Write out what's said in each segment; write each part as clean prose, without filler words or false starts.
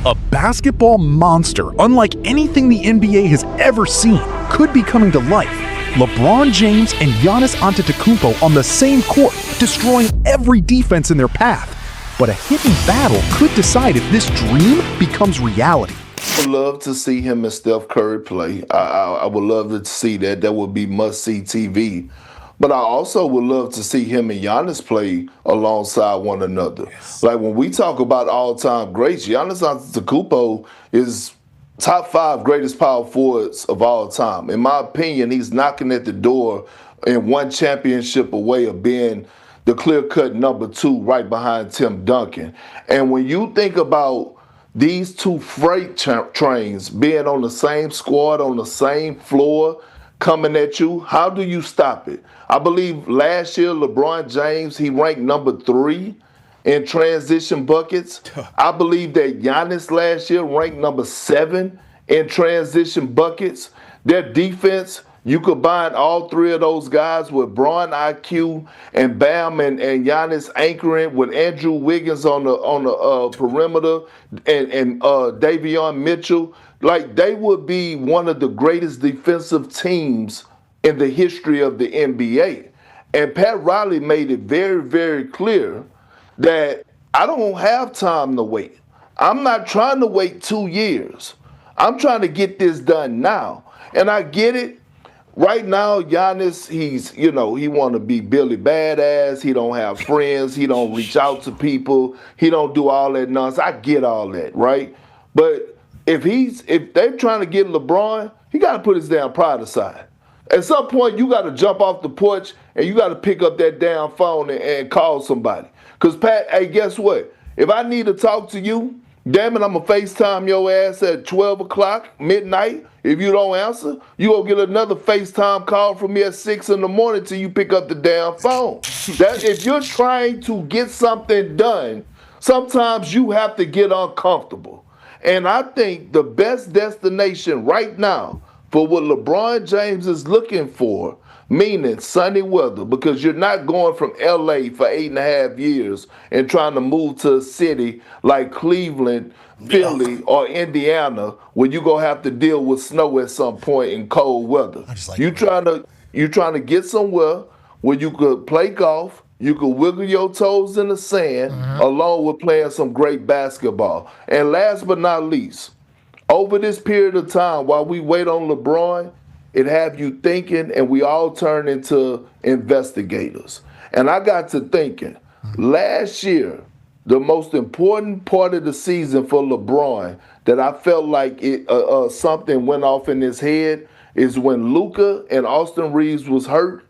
A basketball monster, unlike anything the NBA has ever seen, could be coming to life. LeBron James and Giannis Antetokounmpo on the same court, destroying every defense in their path. But a hidden battle could decide if this dream becomes reality. I would love to see him and Steph Curry play. I would love to see that. That would be must-see TV. But I also would love to see him and Giannis play alongside one another. Yes. Like when we talk about all-time greats, Giannis Antetokounmpo is top 5 greatest power forwards of all time. In my opinion, he's knocking at the door and one championship away of being the clear-cut number 2 right behind Tim Duncan. And when you think about these two freight trains being on the same squad, on the same floor, coming at you, how do you stop it? I believe last year, LeBron James, he ranked number 3 in transition buckets. I believe that Giannis last year ranked number 7 in transition buckets. Their defense, you combine all 3 of those guys with Bron IQ and Bam and Giannis anchoring with Andrew Wiggins on the perimeter and Davion Mitchell. Like, they would be one of the greatest defensive teams in the history of the NBA. And Pat Riley made it very, very clear that I don't have time to wait. I'm not trying to wait 2 years. I'm trying to get this done now. And I get it. Right now, Giannis, he want to be Billy Badass. He don't have friends. He don't reach out to people. He don't do all that nonsense. I get all that, right? But if they're trying to get LeBron, he got to put his damn pride aside. At some point, you got to jump off the porch and you got to pick up that damn phone and call somebody. Because, Pat, hey, guess what? If I need to talk to you, damn it, I'm going to FaceTime your ass at 12 o'clock, midnight. If you don't answer, you going to get another FaceTime call from me at 6 in the morning till you pick up the damn phone. That if you're trying to get something done, sometimes you have to get uncomfortable. And I think the best destination right now for what LeBron James is looking for, meaning sunny weather, because you're not going from LA for 8.5 years and trying to move to a city like Cleveland, Philly, or Indiana, where you're going to have to deal with snow at some point in cold weather. You're trying to get somewhere where you could play golf, you could wiggle your toes in the sand, along with playing some great basketball. And last but not least, over this period of time, while we wait on LeBron, it have you thinking, and we all turn into investigators. And I got to thinking, last year, the most important part of the season for LeBron that I felt like something went off in his head is when Luka and Austin Reeves was hurt,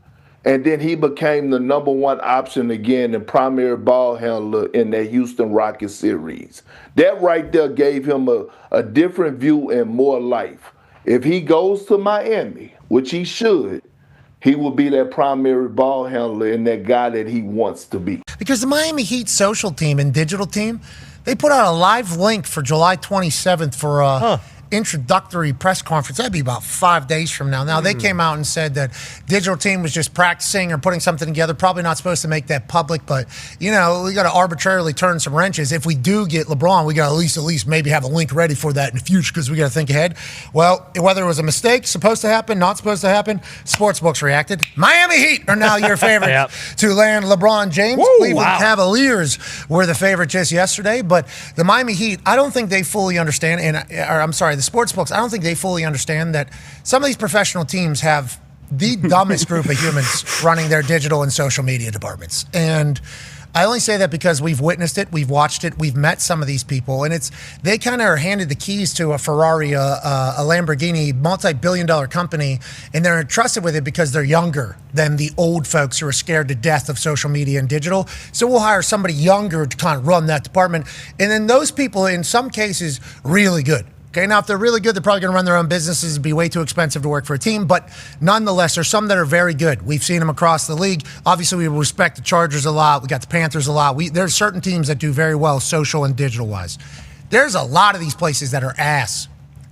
and then he became the number 1 option again and primary ball handler in that Houston Rockets series. That right there gave him a different view and more life. If he goes to Miami, which he should, he will be that primary ball handler and that guy that he wants to be. Because the Miami Heat social team and digital team, they put out a live link for July 27th for a introductory press conference. That'd be about 5 days from now. Now, they came out and said that digital team was just practicing or putting something together. Probably not supposed to make that public, but, we got to arbitrarily turn some wrenches. If we do get LeBron, we got to at least maybe have a link ready for that in the future because we got to think ahead. Well, whether it was a mistake, supposed to happen, not supposed to happen, sportsbooks reacted. Miami Heat are now your favorites to land LeBron James. Cleveland Cavaliers were the favorite just yesterday, but the Miami Heat, I don't think they fully understand, the sportsbooks, I don't think they fully understand that some of these professional teams have the dumbest group of humans running their digital and social media departments. And I only say that because we've witnessed it, we've watched it, we've met some of these people, and they kind of are handed the keys to a Ferrari, a Lamborghini, multi-billion-dollar company, and they're entrusted with it because they're younger than the old folks who are scared to death of social media and digital. So we'll hire somebody younger to kind of run that department, and then those people, in some cases, really good. Okay, now if they're really good, they're probably going to run their own businesses. It'd be way too expensive to work for a team. But nonetheless, there's some that are very good. We've seen them across the league. Obviously, we respect the Chargers a lot. We got the Panthers a lot. There's certain teams that do very well social and digital-wise. There's a lot of these places that are ass.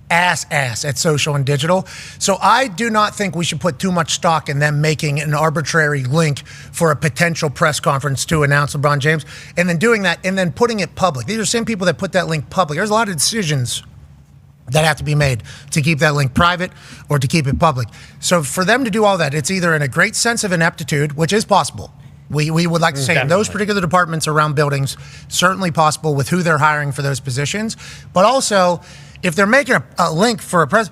ass at social and digital. So I do not think we should put too much stock in them making an arbitrary link for a potential press conference to announce LeBron James, and then doing that and then putting it public. These are the same people that put that link public. There's a lot of decisions that have to be made to keep that link private or to keep it public. So for them to do all that, it's either in a great sense of ineptitude, which is possible. We would like to say in those particular departments around buildings, certainly possible with who they're hiring for those positions. But also, if they're making a link for a press,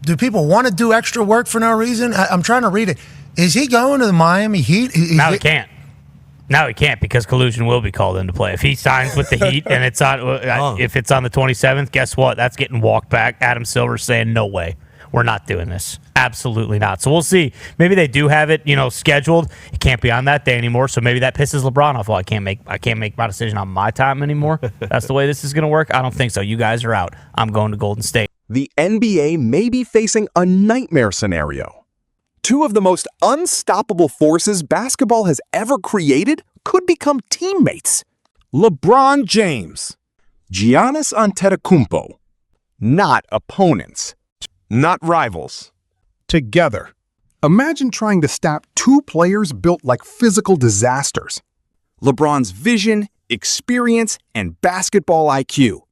do people want to do extra work for no reason? I'm trying to read it. Is he going to the Miami Heat? Now he can't. Now he can't because collusion will be called into play. If he signs with the Heat and it's on, if it's on the 27th, guess what? That's getting walked back. Adam Silver's saying, no way. We're not doing this. Absolutely not. So we'll see. Maybe they do have it, scheduled. It can't be on that day anymore. So maybe that pisses LeBron off. Well, I can't make my decision on my time anymore. That's the way this is going to work. I don't think so. You guys are out. I'm going to Golden State. The NBA may be facing a nightmare scenario. Two of the most unstoppable forces basketball has ever created could become teammates. LeBron James, Giannis Antetokounmpo, not opponents, not rivals. Together. Imagine trying to stop two players built like physical disasters. LeBron's vision, experience, and basketball IQ.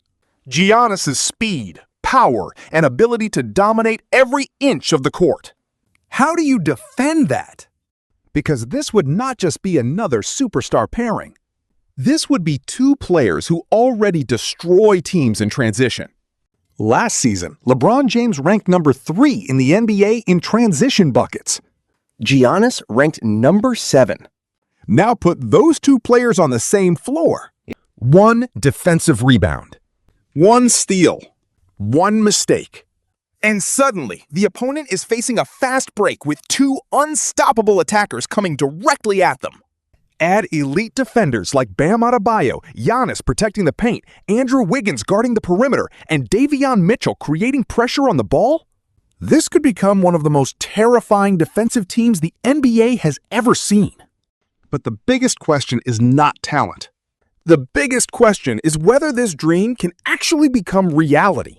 Giannis's speed, power, and ability to dominate every inch of the court. How do you defend that? Because this would not just be another superstar pairing. This would be two players who already destroy teams in transition. Last season, LeBron James ranked number 3 in the NBA in transition buckets. Giannis ranked number 7. Now put those two players on the same floor. 1 defensive rebound, 1 steal, 1 mistake. And suddenly, the opponent is facing a fast break with 2 unstoppable attackers coming directly at them. Add elite defenders like Bam Adebayo, Giannis protecting the paint, Andrew Wiggins guarding the perimeter, and Davion Mitchell creating pressure on the ball. This could become one of the most terrifying defensive teams the NBA has ever seen. But the biggest question is not talent. The biggest question is whether this dream can actually become reality.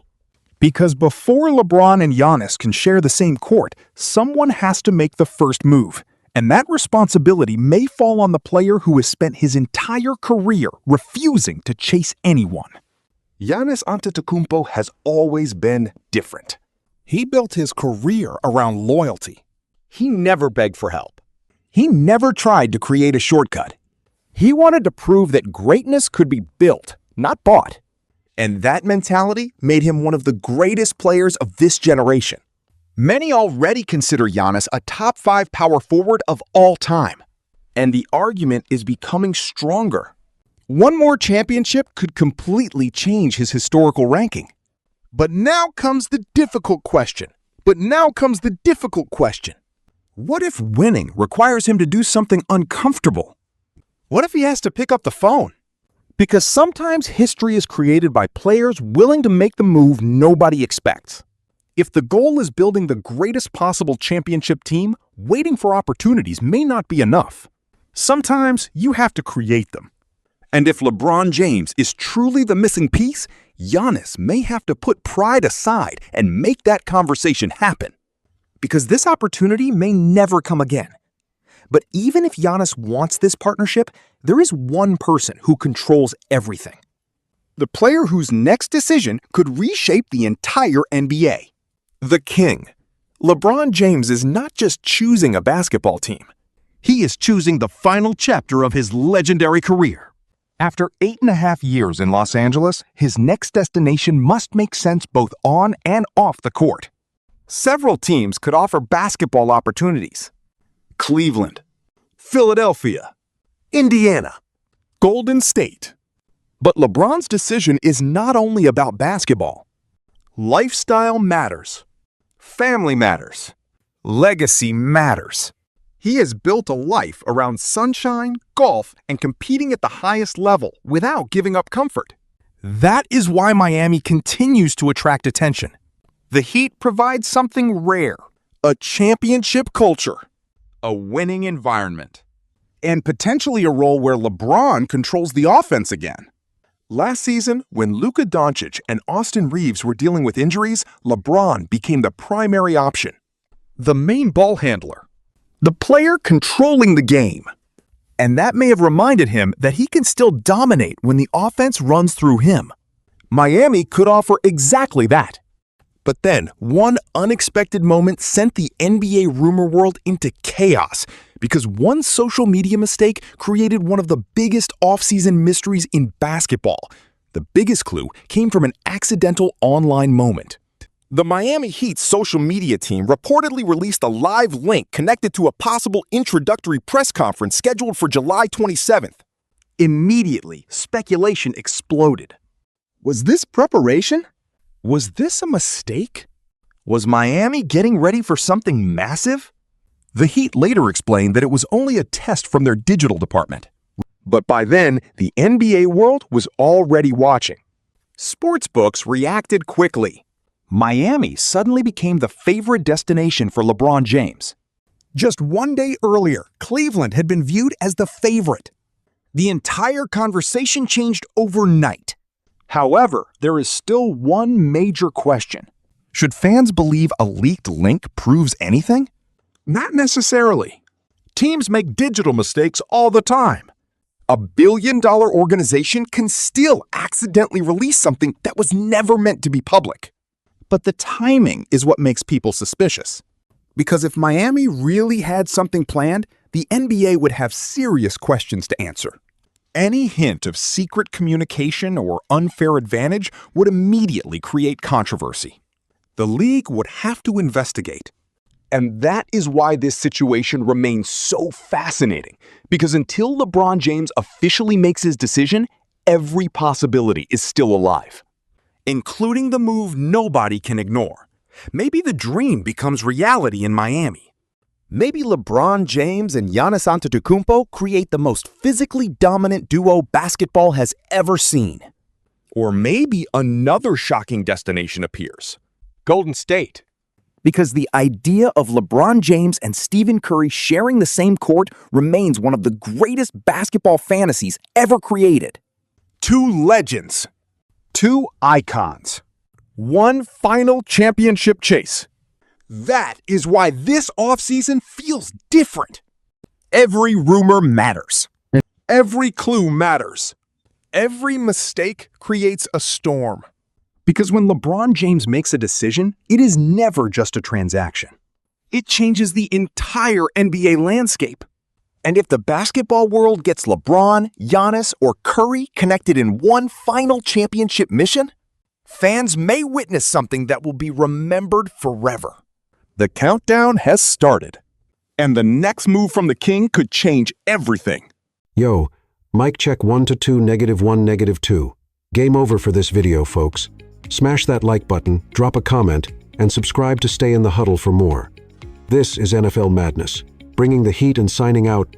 Because before LeBron and Giannis can share the same court, someone has to make the first move. And that responsibility may fall on the player who has spent his entire career refusing to chase anyone. Giannis Antetokounmpo has always been different. He built his career around loyalty. He never begged for help. He never tried to create a shortcut. He wanted to prove that greatness could be built, not bought. And that mentality made him one of the greatest players of this generation. Many already consider Giannis a top 5 power forward of all time. And the argument is becoming stronger. One more championship could completely change his historical ranking. But now comes the difficult question. What if winning requires him to do something uncomfortable? What if he has to pick up the phone? Because sometimes history is created by players willing to make the move nobody expects. If the goal is building the greatest possible championship team, waiting for opportunities may not be enough. Sometimes you have to create them. And if LeBron James is truly the missing piece, Giannis may have to put pride aside and make that conversation happen. Because this opportunity may never come again. But even if Giannis wants this partnership, there is one person who controls everything. The player whose next decision could reshape the entire NBA. The King. LeBron James is not just choosing a basketball team. He is choosing the final chapter of his legendary career. After 8.5 years in Los Angeles, his next destination must make sense both on and off the court. Several teams could offer basketball opportunities. Cleveland, Philadelphia, Indiana, Golden State. But LeBron's decision is not only about basketball. Lifestyle matters. Family matters. Legacy matters. He has built a life around sunshine, golf, and competing at the highest level without giving up comfort. That is why Miami continues to attract attention. The Heat provides something rare, a championship culture, a winning environment, and potentially a role where LeBron controls the offense again. Last season, when Luka Doncic and Austin Reeves were dealing with injuries, LeBron became the primary option. The main ball handler. The player controlling the game. And that may have reminded him that he can still dominate when the offense runs through him. Miami could offer exactly that. But then, one unexpected moment sent the NBA rumor world into chaos because one social media mistake created one of the biggest offseason mysteries in basketball. The biggest clue came from an accidental online moment. The Miami Heat's social media team reportedly released a live link connected to a possible introductory press conference scheduled for July 27th. Immediately, speculation exploded. Was this preparation? Was this a mistake? Was Miami getting ready for something massive? The Heat later explained that it was only a test from their digital department. But by then, the NBA world was already watching. Sportsbooks reacted quickly. Miami suddenly became the favorite destination for LeBron James. Just one day earlier, Cleveland had been viewed as the favorite. The entire conversation changed overnight. However, there is still one major question. Should fans believe a leaked link proves anything? Not necessarily. Teams make digital mistakes all the time. A billion-dollar organization can still accidentally release something that was never meant to be public. But the timing is what makes people suspicious. Because if Miami really had something planned, the NBA would have serious questions to answer. Any hint of secret communication or unfair advantage would immediately create controversy. The league would have to investigate. And that is why this situation remains so fascinating, because until LeBron James officially makes his decision, every possibility is still alive, including the move nobody can ignore. Maybe the dream becomes reality in Miami. Maybe LeBron James and Giannis Antetokounmpo create the most physically dominant duo basketball has ever seen. Or maybe another shocking destination appears. Golden State. Because the idea of LeBron James and Stephen Curry sharing the same court remains one of the greatest basketball fantasies ever created. Two legends. Two icons. One final championship chase. That is why this offseason feels different. Every rumor matters. Every clue matters. Every mistake creates a storm. Because when LeBron James makes a decision, it is never just a transaction. It changes the entire NBA landscape. And if the basketball world gets LeBron, Giannis, or Curry connected in one final championship mission, fans may witness something that will be remembered forever. The countdown has started. And the next move from the King could change everything. Yo, mic check 1 to 2, -1, -2. Game over for this video, folks. Smash that like button, drop a comment, and subscribe to stay in the huddle for more. This is NFL Madness, bringing the heat and signing out.